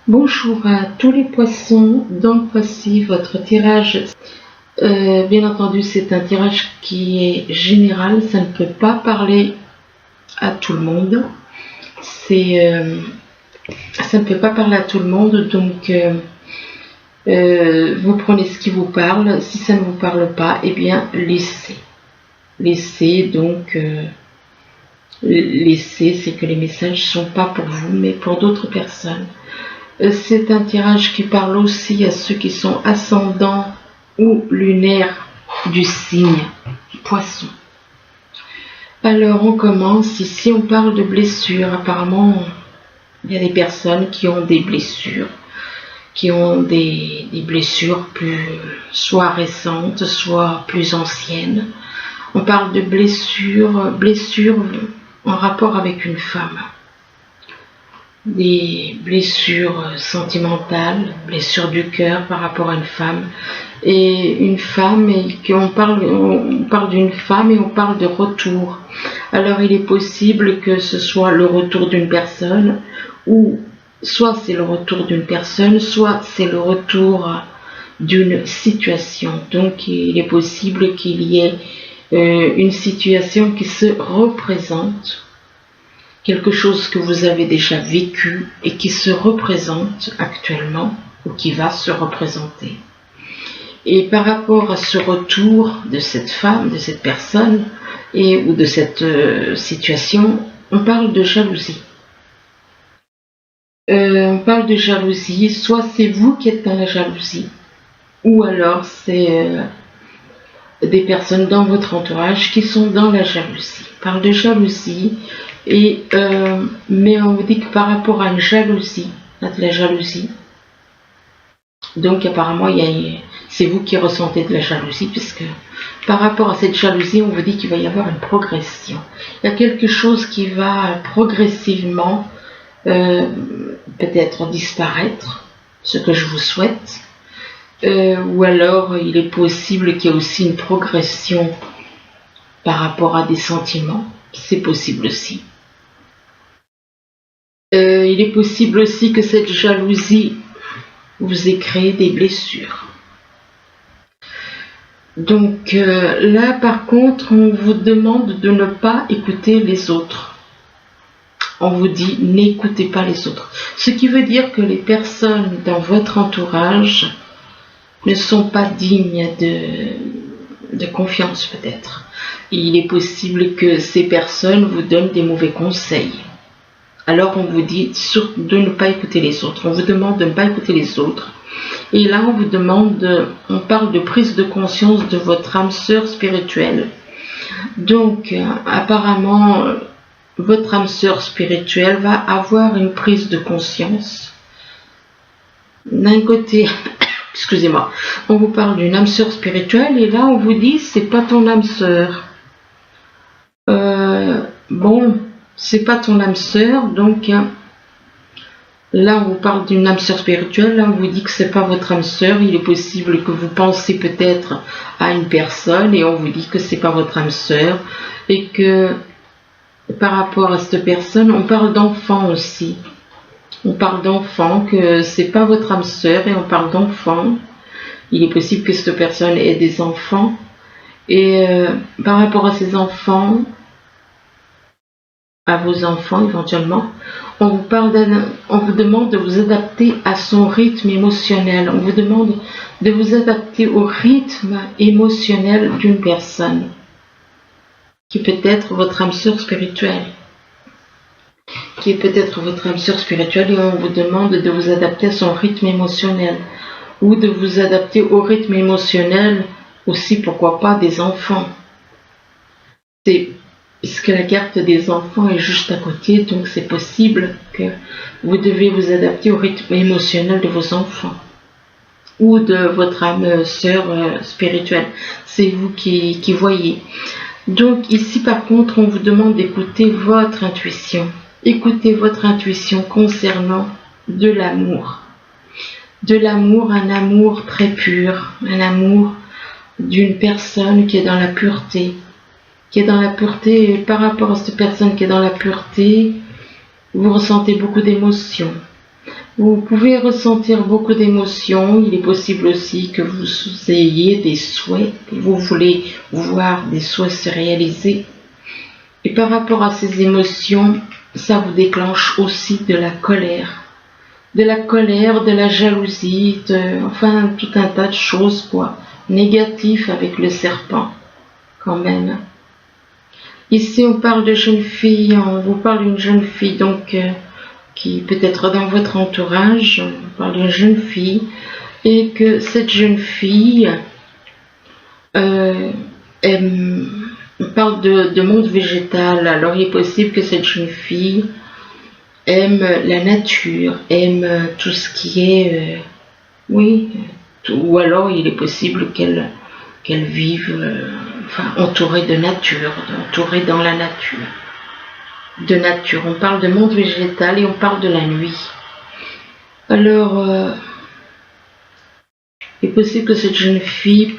Bonjour à tous les poissons, donc voici votre tirage. Bien entendu, c'est un tirage qui est général, ça ne peut pas parler à tout le monde. Ça ne peut pas parler à tout le monde, donc vous prenez ce qui vous parle. Si ça ne vous parle pas, eh bien laissez. Laissez, c'est que les messages ne sont pas pour vous, mais pour d'autres personnes. C'est un tirage qui parle aussi à ceux qui sont ascendants ou lunaires du signe Poisson. Alors on commence, ici on parle de blessures. Apparemment il y a des personnes qui ont des blessures, des blessures plus soit récentes, soit plus anciennes. On parle de blessures en rapport avec une femme. Des blessures sentimentales, blessures du cœur par rapport à une femme. Et une femme, on parle d'une femme et on parle de retour. Alors il est possible que ce soit le retour d'une personne, ou soit c'est le retour d'une personne, soit c'est le retour d'une situation. Donc il est possible qu'il y ait une situation qui se représente, quelque chose que vous avez déjà vécu et qui se représente actuellement ou qui va se représenter. Et par rapport à ce retour de cette femme, de cette personne ou de cette situation, on parle de jalousie. On parle de jalousie, soit c'est vous qui êtes dans la jalousie, ou alors c'est des personnes dans votre entourage qui sont dans la jalousie. On parle de jalousie. Mais on vous dit que par rapport à une jalousie, à de la jalousie, donc apparemment c'est vous qui ressentez de la jalousie, puisque par rapport à cette jalousie, on vous dit qu'il va y avoir une progression. Il y a quelque chose qui va progressivement peut-être disparaître, ce que je vous souhaite, ou alors il est possible qu'il y ait aussi une progression par rapport à des sentiments, c'est possible aussi. Il est possible aussi que cette jalousie vous ait créé des blessures. Donc là par contre on vous demande de ne pas écouter les autres. On vous dit n'écoutez pas les autres. Ce qui veut dire que les personnes dans votre entourage ne sont pas dignes de confiance peut-être. Il est possible que ces personnes vous donnent des mauvais conseils. Alors on vous dit de ne pas écouter les autres. On vous demande de ne pas écouter les autres. Et là on parle de prise de conscience de votre âme sœur spirituelle. Donc apparemment votre âme sœur spirituelle va avoir une prise de conscience. D'un côté, excusez-moi, on vous parle d'une âme sœur spirituelle et là on vous dit c'est pas ton âme sœur. C'est pas ton âme sœur, donc là on vous parle d'une âme sœur spirituelle, là on vous dit que c'est pas votre âme sœur. Il est possible que vous pensez peut-être à une personne et on vous dit que c'est pas votre âme sœur, et que par rapport à cette personne, on parle d'enfant aussi. On parle d'enfant, que c'est pas votre âme sœur et on parle d'enfant. Il est possible que cette personne ait des enfants et par rapport à ces enfants, à vos enfants éventuellement, on vous demande de vous adapter à son rythme émotionnel. On vous demande de vous adapter au rythme émotionnel d'une personne qui peut être votre âme sœur spirituelle. Et on vous demande de vous adapter à son rythme émotionnel, ou de vous adapter au rythme émotionnel aussi, pourquoi pas, des enfants. Puisque la carte des enfants est juste à côté, donc c'est possible que vous devez vous adapter au rythme émotionnel de vos enfants ou de votre âme sœur spirituelle. C'est vous qui voyez. Donc ici par contre, on vous demande d'écouter votre intuition. Écoutez votre intuition concernant de l'amour. De l'amour, un amour très pur, un amour d'une personne qui est dans la pureté. Et par rapport à cette personne qui est dans la pureté, vous ressentez beaucoup d'émotions. Vous pouvez ressentir beaucoup d'émotions. Il est possible aussi que vous ayez des souhaits, que vous voulez voir des souhaits se réaliser. Et par rapport à ces émotions, ça vous déclenche aussi de la colère. De la jalousie, enfin tout un tas de choses quoi, négatives avec le serpent quand même. Ici on parle de jeune fille, on vous parle d'une jeune fille donc qui peut être dans votre entourage, on parle d'une jeune fille et que cette jeune fille on parle de monde végétal. Alors il est possible que cette jeune fille aime la nature, aime tout ce qui est, ou alors il est possible qu'elle vive entourée de nature, entourée dans la nature. De nature, on parle de monde végétal et on parle de la nuit. Alors, il est possible que cette jeune fille,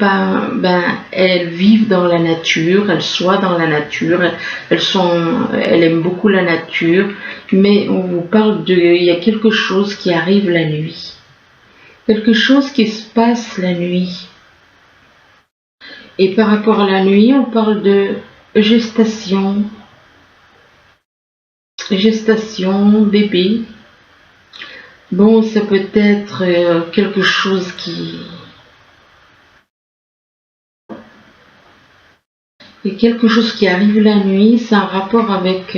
elle vive dans la nature, elle soit dans la nature, elle aime beaucoup la nature, mais on vous parle il y a quelque chose qui arrive la nuit. Quelque chose qui se passe la nuit. Et par rapport à la nuit, on parle de gestation, bébé. Bon, ça peut être quelque chose qui arrive la nuit, c'est un rapport avec,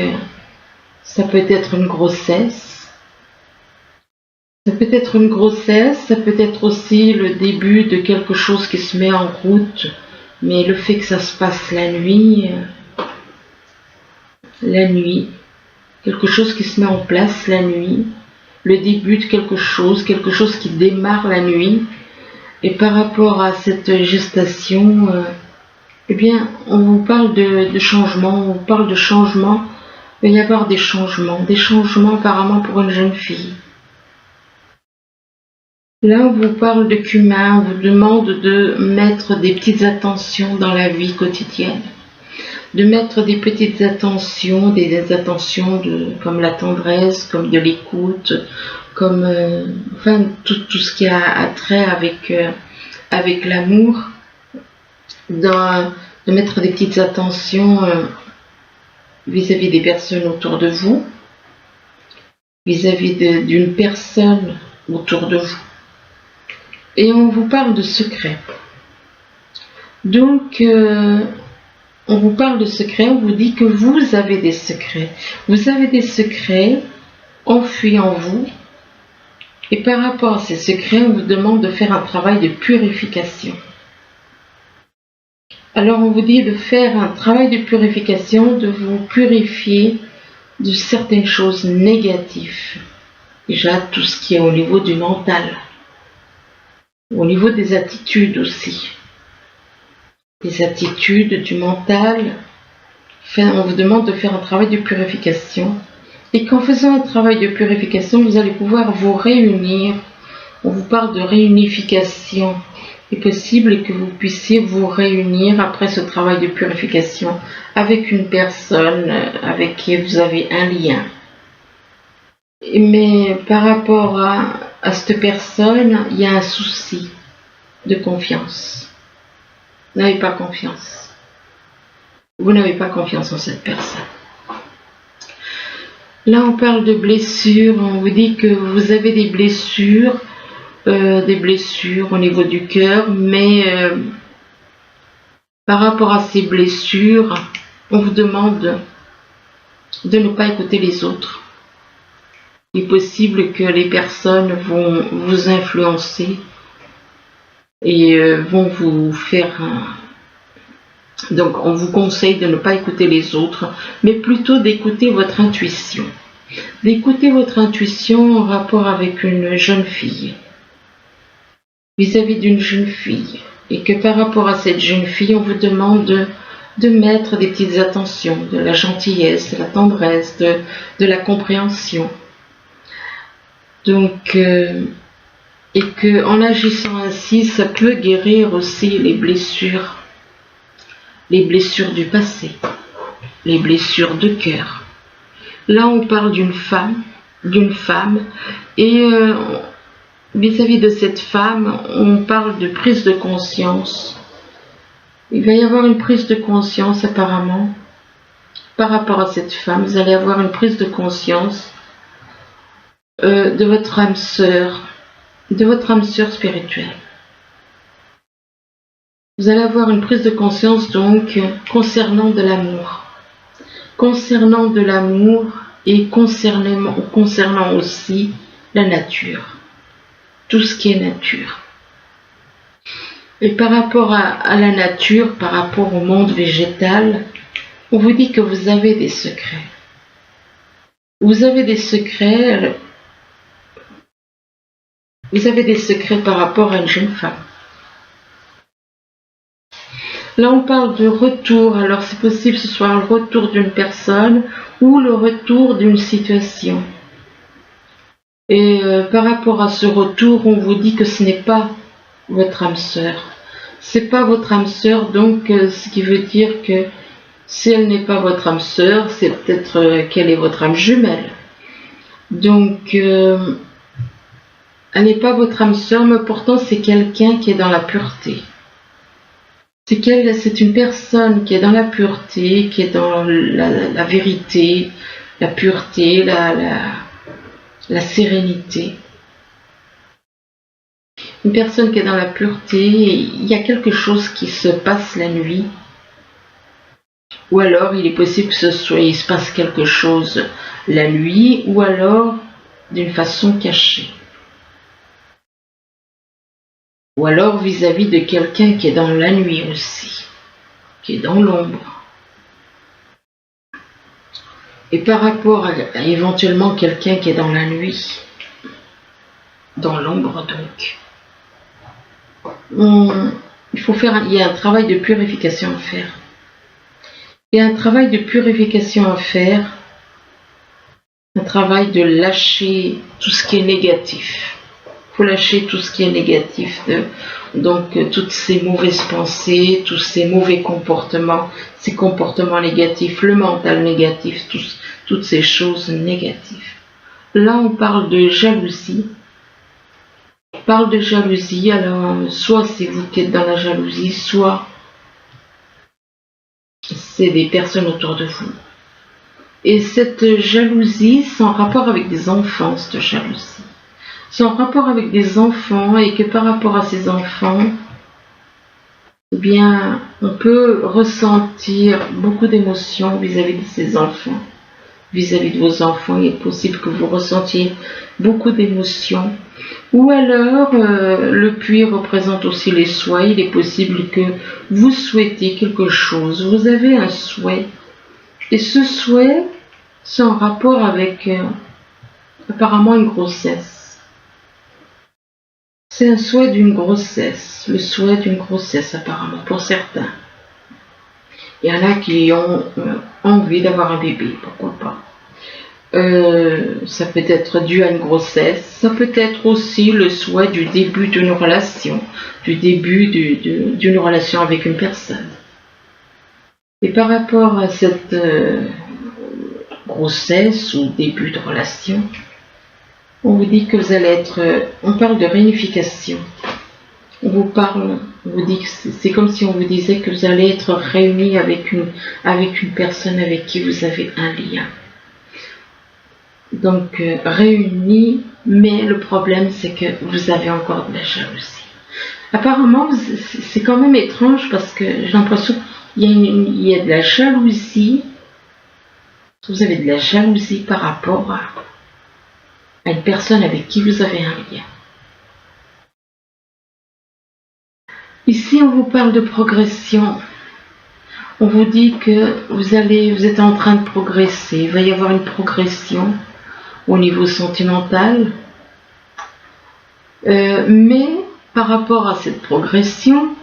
ça peut être une grossesse. Ça peut être une grossesse, ça peut être aussi le début de quelque chose qui se met en route, mais le fait que ça se passe la nuit, quelque chose qui se met en place la nuit, le début de quelque chose qui démarre la nuit. Et par rapport à cette gestation, eh bien, on vous parle de changement, on vous parle de changement. Il va y avoir des changements apparemment pour une jeune fille. Là, on vous parle de cumin, on vous demande de mettre des petites attentions dans la vie quotidienne. De mettre des petites attentions, des attentions comme la tendresse, comme de l'écoute, comme tout ce qui a trait avec l'amour, de mettre des petites attentions vis-à-vis des personnes autour de vous, vis-à-vis d'une personne autour de vous. Et on vous parle de secrets. Donc, on vous parle de secrets, on vous dit que vous avez des secrets. Vous avez des secrets enfuis en vous. Et par rapport à ces secrets, on vous demande de faire un travail de purification. Alors, on vous dit de faire un travail de purification, de vous purifier de certaines choses négatives. Déjà, tout ce qui est au niveau du mental. Au niveau des attitudes aussi. Des attitudes, du mental. On vous demande de faire un travail de purification. Et qu'en faisant un travail de purification, vous allez pouvoir vous réunir. On vous parle de réunification. Il est possible que vous puissiez vous réunir après ce travail de purification avec une personne avec qui vous avez un lien. Mais par rapport à cette personne, il y a un souci de confiance. Vous n'avez pas confiance. Vous n'avez pas confiance en cette personne. Là, on parle de blessures. On vous dit que vous avez des blessures au niveau du cœur, mais par rapport à ces blessures, on vous demande de ne pas écouter les autres. Il est possible que les personnes vont vous influencer et vont vous faire... Donc, on vous conseille de ne pas écouter les autres, mais plutôt d'écouter votre intuition. D'écouter votre intuition en rapport avec une jeune fille, vis-à-vis d'une jeune fille. Et que par rapport à cette jeune fille, on vous demande de mettre des petites attentions, de la gentillesse, de la tendresse, de la compréhension. Donc, et que en agissant ainsi, ça peut guérir aussi les blessures du passé, les blessures de cœur. Là, on parle d'une femme d'une femme et vis-à-vis de cette femme, on parle de prise de conscience. Il va y avoir une prise de conscience apparemment par rapport à cette femme. Vous allez avoir une prise de conscience de votre âme sœur spirituelle. Vous allez avoir une prise de conscience donc concernant de l'amour. Concernant de l'amour et concernant aussi la nature. Tout ce qui est nature. Et par rapport à la nature, par rapport au monde végétal, on vous dit que vous avez des secrets. Vous avez des secrets par rapport à une jeune femme. Là, on parle de retour. Alors, c'est possible que ce soit le retour d'une personne ou le retour d'une situation. Et par rapport à ce retour, on vous dit que ce n'est pas votre âme sœur. C'est pas votre âme sœur, donc ce qui veut dire que si elle n'est pas votre âme sœur, c'est peut-être qu'elle est votre âme jumelle. Donc, elle n'est pas votre âme sœur, mais pourtant c'est quelqu'un qui est dans la pureté. C'est une personne qui est dans la pureté, qui est dans la vérité, la pureté, la sérénité. Une personne qui est dans la pureté, il y a quelque chose qui se passe la nuit. Ou alors, il est possible que il se passe quelque chose la nuit, ou alors d'une façon cachée. Ou alors vis-à-vis de quelqu'un qui est dans la nuit aussi, qui est dans l'ombre. Et par rapport à éventuellement quelqu'un qui est dans la nuit, dans l'ombre donc, il y a un travail de purification à faire. Il y a un travail de purification à faire, un travail de lâcher tout ce qui est négatif. Il faut lâcher tout ce qui est négatif, donc toutes ces mauvaises pensées, tous ces mauvais comportements, ces comportements négatifs, le mental négatif, toutes ces choses négatives. Là, on parle de jalousie. On parle de jalousie, alors soit c'est vous qui êtes dans la jalousie, soit c'est des personnes autour de vous. Et cette jalousie, c'est en rapport avec des enfants, cette jalousie. C'est en rapport avec des enfants et que par rapport à ces enfants, eh bien, on peut ressentir beaucoup d'émotions vis-à-vis de ces enfants. Vis-à-vis de vos enfants, il est possible que vous ressentiez beaucoup d'émotions. Ou alors, le puits représente aussi les souhaits. Il est possible que vous souhaitez quelque chose. Vous avez un souhait. Et ce souhait, c'est en rapport avec apparemment une grossesse. C'est un souhait d'une grossesse. Le souhait d'une grossesse apparemment pour certains. Il y en a qui ont envie d'avoir un bébé, pourquoi pas. Ça peut être dû à une grossesse, ça peut être aussi le souhait du début d'une relation, du début d'une relation avec une personne. Et par rapport à cette grossesse ou début de relation, on vous dit que vous allez être, on parle de réunification. On vous dit que c'est comme si on vous disait que vous allez être réunis avec une personne avec qui vous avez un lien. Donc réunis, mais le problème c'est que vous avez encore de la jalousie. Apparemment, c'est quand même étrange parce que j'ai l'impression qu'il y a de la jalousie. Vous avez de la jalousie par rapport à une personne avec qui vous avez un lien. Ici, on vous parle de progression. On vous dit que vous êtes en train de progresser. Il va y avoir une progression au niveau sentimental. Mais par rapport à cette progression,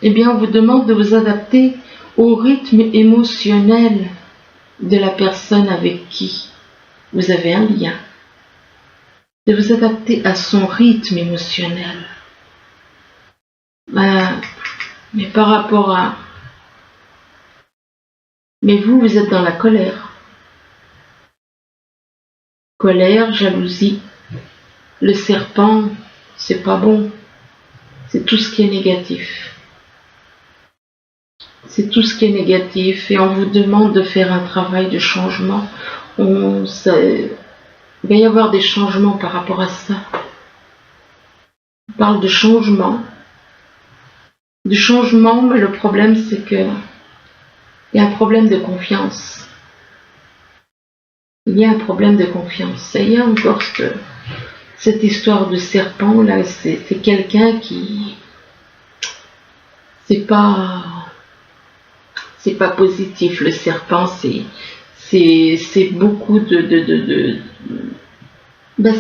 eh bien, on vous demande de vous adapter au rythme émotionnel de la personne avec qui vous avez un lien. De vous adapter à son rythme émotionnel. Mais par rapport à... Mais vous êtes dans la colère. colère, jalousie. Le serpent, c'est pas bon. C'est tout ce qui est négatif. C'est tout ce qui est négatif et on vous demande de faire un travail de changement. Il va y avoir des changements par rapport à ça. On parle de changement. De changement, mais le problème c'est que il y a un problème de confiance. Il y a un problème de confiance. Et il y a encore cette histoire de serpent là, c'est quelqu'un qui c'est pas positif. Le serpent, c'est beaucoup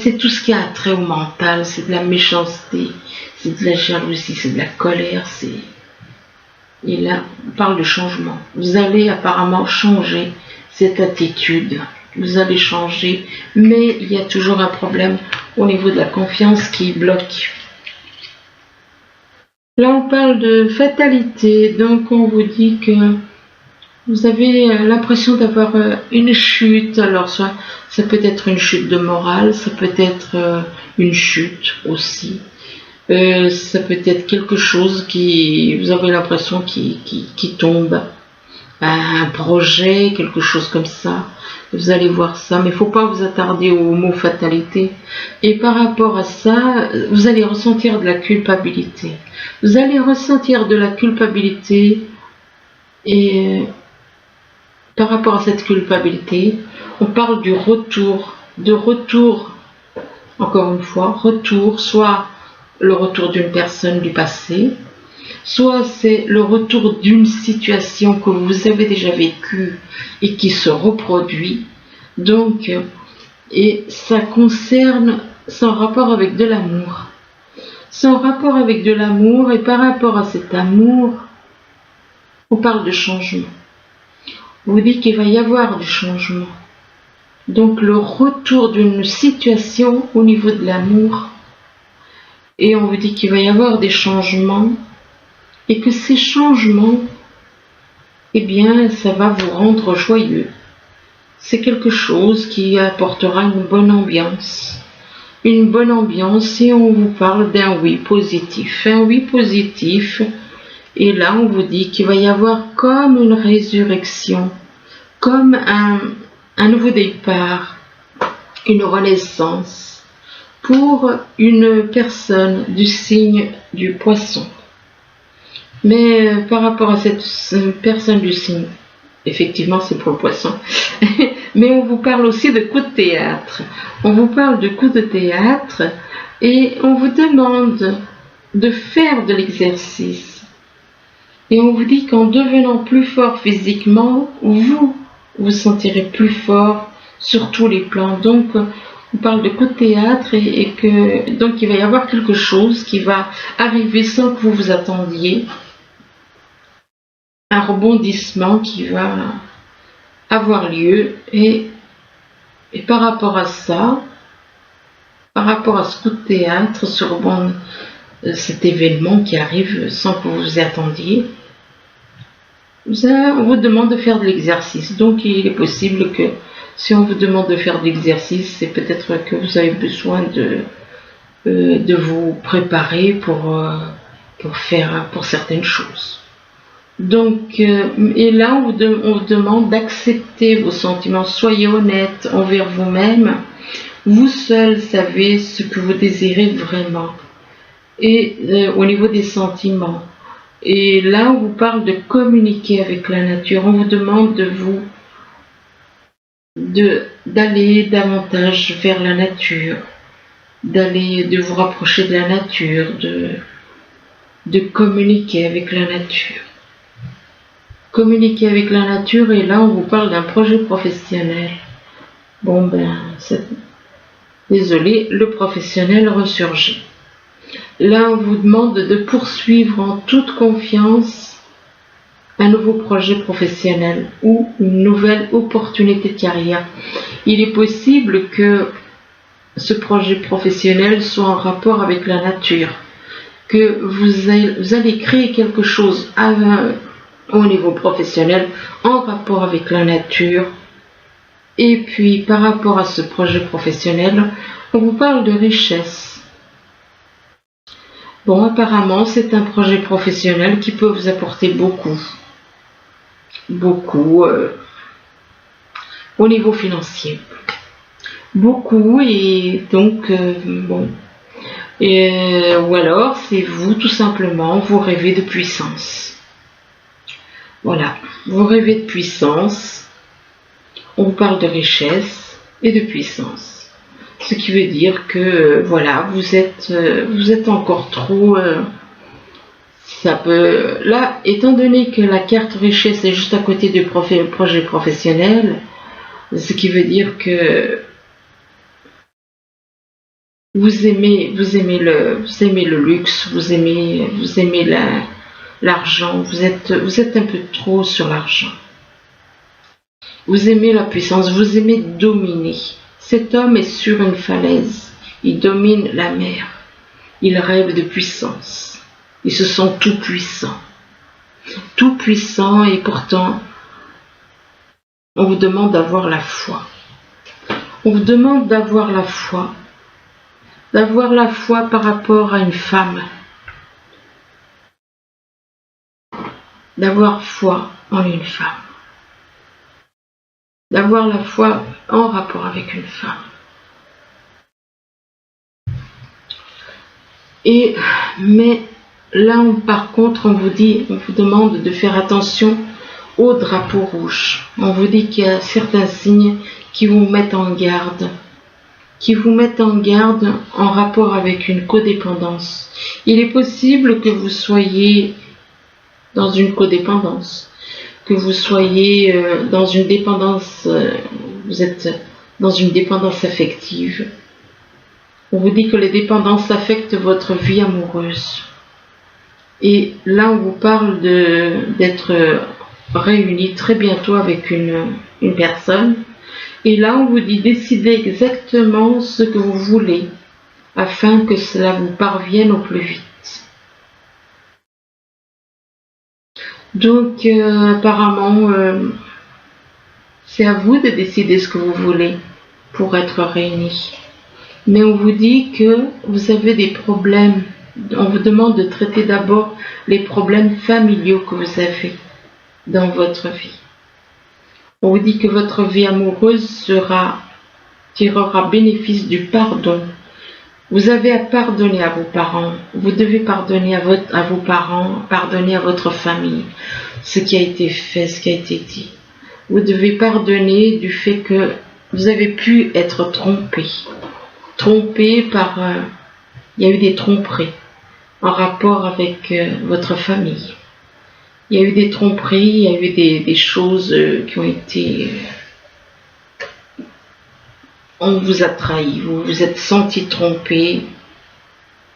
c'est tout ce qui a trait au mental, c'est de la méchanceté, c'est de la jalousie, c'est de la colère, et là on parle de changement. Vous allez apparemment changer cette attitude, vous allez changer, mais il y a toujours un problème au niveau de la confiance qui bloque. Là on parle de fatalité, donc on vous dit que vous avez l'impression d'avoir une chute. Alors ça peut être une chute de morale, ça peut être une chute aussi. Ça peut être quelque chose qui, vous avez l'impression qui tombe. Un projet, quelque chose comme ça. Vous allez voir ça, mais il ne faut pas vous attarder au mot fatalité. Et par rapport à ça, vous allez ressentir de la culpabilité. Vous allez ressentir de la culpabilité et par rapport à cette culpabilité, on parle du retour, encore une fois, retour, soit le retour d'une personne du passé, soit c'est le retour d'une situation que vous avez déjà vécue et qui se reproduit. Donc, et ça concerne, c'est en rapport avec de l'amour. C'est en rapport avec de l'amour et par rapport à cet amour, on parle de changement. On vous dit qu'il va y avoir du changement. Donc le retour d'une situation au niveau de l'amour. Et on vous dit qu'il va y avoir des changements. Et que ces changements, eh bien, ça va vous rendre joyeux. C'est quelque chose qui apportera une bonne ambiance. Une bonne ambiance et on vous parle d'un oui positif. Un oui positif. Et là, on vous dit qu'il va y avoir comme une résurrection, comme un nouveau départ, une renaissance pour une personne du signe du poisson. Mais par rapport à cette personne du signe, effectivement c'est pour le poisson, mais on vous parle aussi de coups de théâtre. On vous parle de coups de théâtre et on vous demande de faire de l'exercice. Et on vous dit qu'en devenant plus fort physiquement, vous vous sentirez plus fort sur tous les plans. Donc, on parle de coup de théâtre et que donc il va y avoir quelque chose qui va arriver sans que vous vous attendiez. Un rebondissement qui va avoir lieu et par rapport à ça, par rapport à ce coup de théâtre, cet événement qui arrive sans que vous vous y attendiez, on vous demande de faire de l'exercice. Donc il est possible que si on vous demande de faire de l'exercice, c'est peut-être que vous avez besoin de vous préparer pour certaines choses. Donc, et là on vous demande d'accepter vos sentiments. Soyez honnête envers vous-même. Vous seul savez ce que vous désirez vraiment. Et au niveau des sentiments. Et là, on vous parle de communiquer avec la nature. On vous demande d'aller davantage vers la nature, de vous rapprocher de la nature, de communiquer avec la nature. Communiquer avec la nature, et là, on vous parle d'un projet professionnel. Bon, désolé, le professionnel ressurgit. Là, on vous demande de poursuivre en toute confiance un nouveau projet professionnel ou une nouvelle opportunité de carrière. Il est possible que ce projet professionnel soit en rapport avec la nature, que vous allez créer quelque chose au niveau professionnel en rapport avec la nature. Et puis par rapport à ce projet professionnel, on vous parle de richesse. Bon, apparemment, c'est un projet professionnel qui peut vous apporter beaucoup. Beaucoup au niveau financier. Beaucoup, et donc, bon. Ou alors, c'est vous, tout simplement, vous rêvez de puissance. Voilà, vous rêvez de puissance. On vous parle de richesse et de puissance. Ce qui veut dire que, voilà, vous êtes encore trop... ça peut... Là, étant donné que la carte richesse est juste à côté du projet professionnel, ce qui veut dire que vous aimez le luxe, vous aimez l'argent, vous êtes un peu trop sur l'argent. Vous aimez la puissance, vous aimez dominer. Cet homme est sur une falaise, il domine la mer, il rêve de puissance, il se sent tout puissant. Tout puissant, et pourtant, on vous demande d'avoir la foi. On vous demande d'avoir la foi. D'avoir la foi par rapport à une femme. D'avoir foi en une femme. D'avoir la foi en rapport avec une femme. Mais là, par contre, on vous demande de faire attention au drapeau rouge. On vous dit qu'il y a certains signes qui vous mettent en garde. En rapport avec une codépendance. Il est possible que vous soyez dans une codépendance, que vous soyez dans une dépendance, vous êtes dans une dépendance affective. On vous dit que les dépendances affectent votre vie amoureuse. Et là, on vous parle d'être réunis très bientôt avec une personne. Et là, on vous dit décidez exactement ce que vous voulez afin que cela vous parvienne au plus vite. Donc, apparemment, c'est à vous de décider ce que vous voulez pour être réunis. Mais on vous dit que vous avez des problèmes. On vous demande de traiter d'abord les problèmes familiaux que vous avez dans votre vie. On vous dit que votre vie amoureuse tirera bénéfice du pardon. Vous avez à pardonner à vos parents. Vous devez pardonner à vos parents, pardonner à votre famille. Ce qui a été fait, ce qui a été dit. Vous devez pardonner du fait que vous avez pu être trompé. Trompé par... il y a eu des tromperies en rapport avec votre famille. Il y a eu des tromperies, il y a eu des choses qui ont été... on vous a trahi, vous vous êtes senti trompé.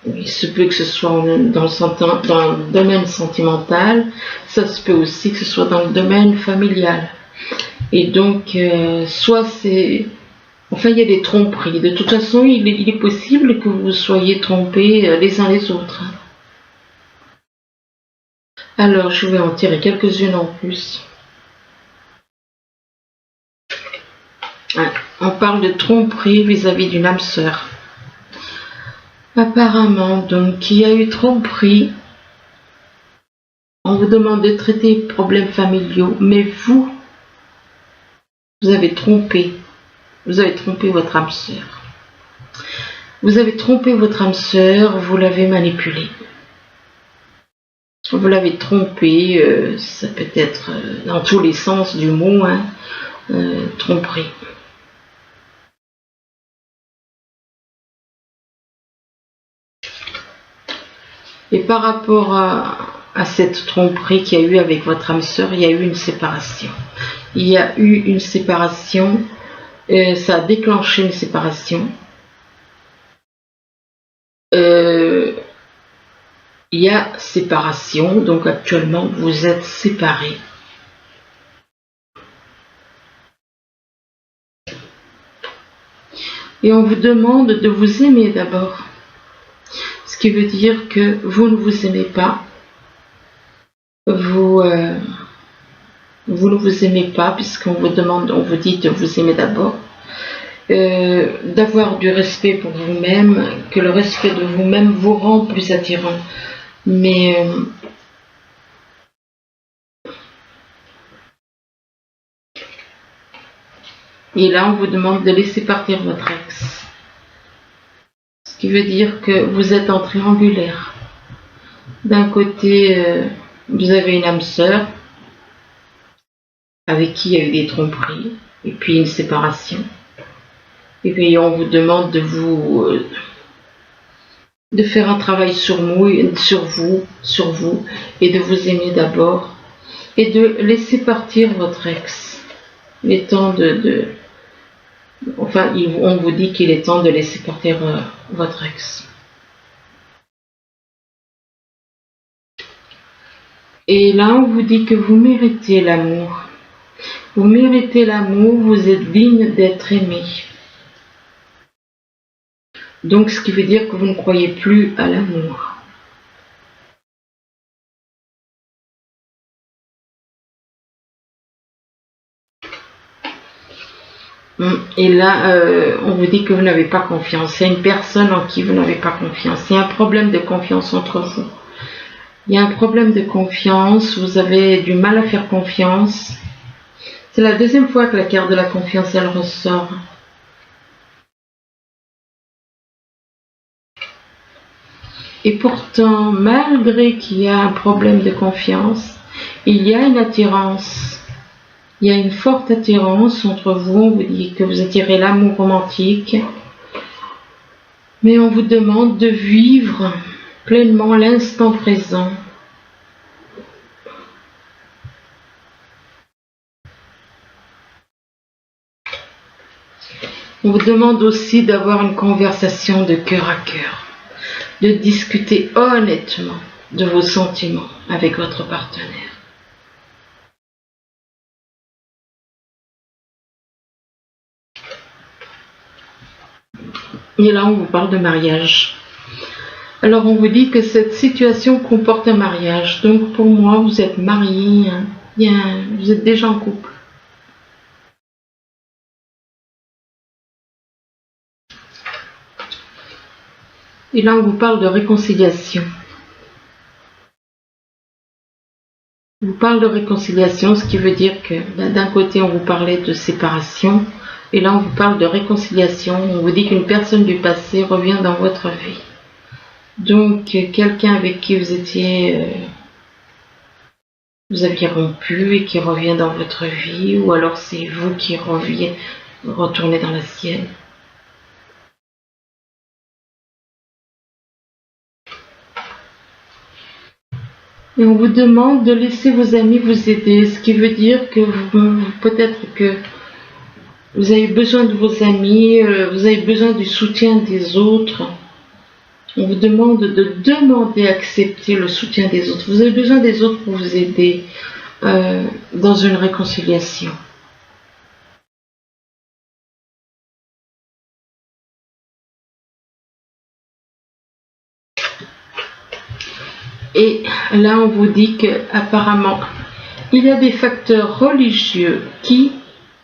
Il se peut que ce soit dans le domaine sentimental, ça se peut aussi que ce soit dans le domaine familial. Et donc, soit c'est... Enfin, il y a des tromperies. De toute façon, il est possible que vous soyez trompés les uns les autres. Alors, je vais en tirer quelques-unes en plus. On parle de tromperie vis-à-vis d'une âme sœur. Apparemment, donc, il y a eu tromperie. On vous demande de traiter les problèmes familiaux, mais vous avez trompé. Vous avez trompé votre âme sœur. Vous avez trompé votre âme sœur, vous l'avez manipulée. Vous l'avez trompé, ça peut être dans tous les sens du mot, tromperie. Et par rapport à cette tromperie qu'il y a eu avec votre âme sœur, il y a eu une séparation. Il y a eu une séparation, ça a déclenché une séparation. Il y a séparation, donc actuellement vous êtes séparés. Et on vous demande de vous aimer d'abord. Ce qui veut dire que vous ne vous aimez pas. Vous Vous ne vous aimez pas puisqu'on vous demande, on vous dit de vous aimer d'abord. D'avoir du respect pour vous-même, que le respect de vous-même vous rend plus attirant. Mais et là, on vous demande de laisser partir votre ex. Ce qui veut dire que vous êtes en triangulaire. D'un côté, vous avez une âme sœur avec qui il y a eu des tromperies, et puis une séparation. Et puis on vous demande de de faire un travail sur vous, et de vous aimer d'abord, et de laisser partir votre ex. Il est temps enfin, on vous dit qu'il est temps de laisser partir votre ex. Et là, on vous dit que vous méritez l'amour. Vous méritez l'amour, vous êtes digne d'être aimé. Donc, ce qui veut dire que vous ne croyez plus à l'amour. Et là, on vous dit que vous n'avez pas confiance. Il y a une personne en qui vous n'avez pas confiance. Il y a un problème de confiance entre vous. Il y a un problème de confiance. Vous avez du mal à faire confiance. C'est la deuxième fois que la carte de la confiance, elle ressort. Et pourtant, malgré qu'il y a un problème de confiance, il y a une attirance. Il y a une forte attirance entre vous. On vous dit que vous attirez l'amour romantique. Mais on vous demande de vivre pleinement l'instant présent. On vous demande aussi d'avoir une conversation de cœur à cœur, de discuter honnêtement de vos sentiments avec votre partenaire. Et là, on vous parle de mariage. Alors, on vous dit que cette situation comporte un mariage. Donc, pour moi, vous êtes mariés, hein. Vous êtes déjà en couple. Et là, on vous parle de réconciliation. On vous parle de réconciliation, ce qui veut dire que d'un côté, on vous parlait de séparation. Et là, on vous parle de réconciliation. On vous dit qu'une personne du passé revient dans votre vie. Donc, quelqu'un avec qui vous aviez rompu et qui revient dans votre vie, ou alors c'est vous qui retournez dans la sienne. Et on vous demande de laisser vos amis vous aider, ce qui veut dire que peut-être que vous avez besoin de vos amis, vous avez besoin du soutien des autres. On vous demande de demander, accepter le soutien des autres. Vous avez besoin des autres pour vous aider dans une réconciliation. Et là, on vous dit qu'apparemment, il y a des facteurs religieux qui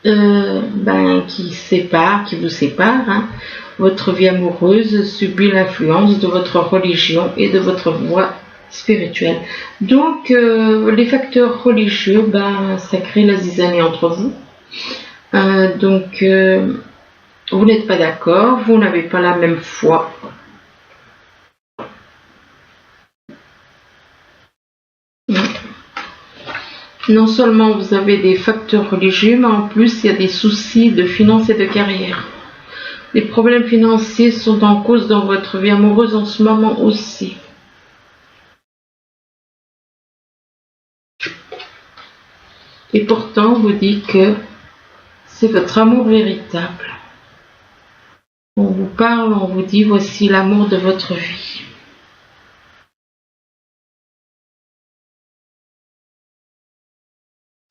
vous séparent. Hein. Votre vie amoureuse subit l'influence de votre religion et de votre voie spirituelle. Donc, les facteurs religieux, ça crée la zizanie entre vous. Vous n'êtes pas d'accord, vous n'avez pas la même foi. Non seulement vous avez des facteurs religieux, mais en plus il y a des soucis de finances et de carrière. Les problèmes financiers sont en cause dans votre vie amoureuse en ce moment aussi. Et pourtant, on vous dit que c'est votre amour véritable. On vous parle, on vous dit, voici l'amour de votre vie.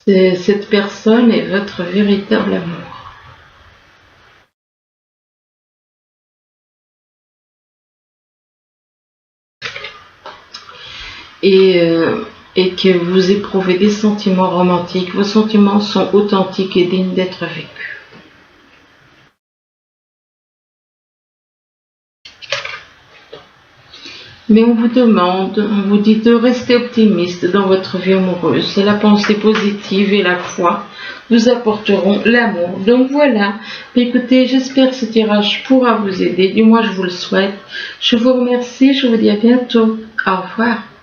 Cette personne est votre véritable amour. Et et que vous éprouvez des sentiments romantiques. Vos sentiments sont authentiques et dignes d'être vécus. Mais on vous demande, on vous dit de rester optimiste dans votre vie amoureuse. La pensée positive et la foi vous apporteront l'amour. Donc voilà, écoutez, j'espère que ce tirage pourra vous aider. Du moins, je vous le souhaite. Je vous remercie, je vous dis à bientôt. Au revoir.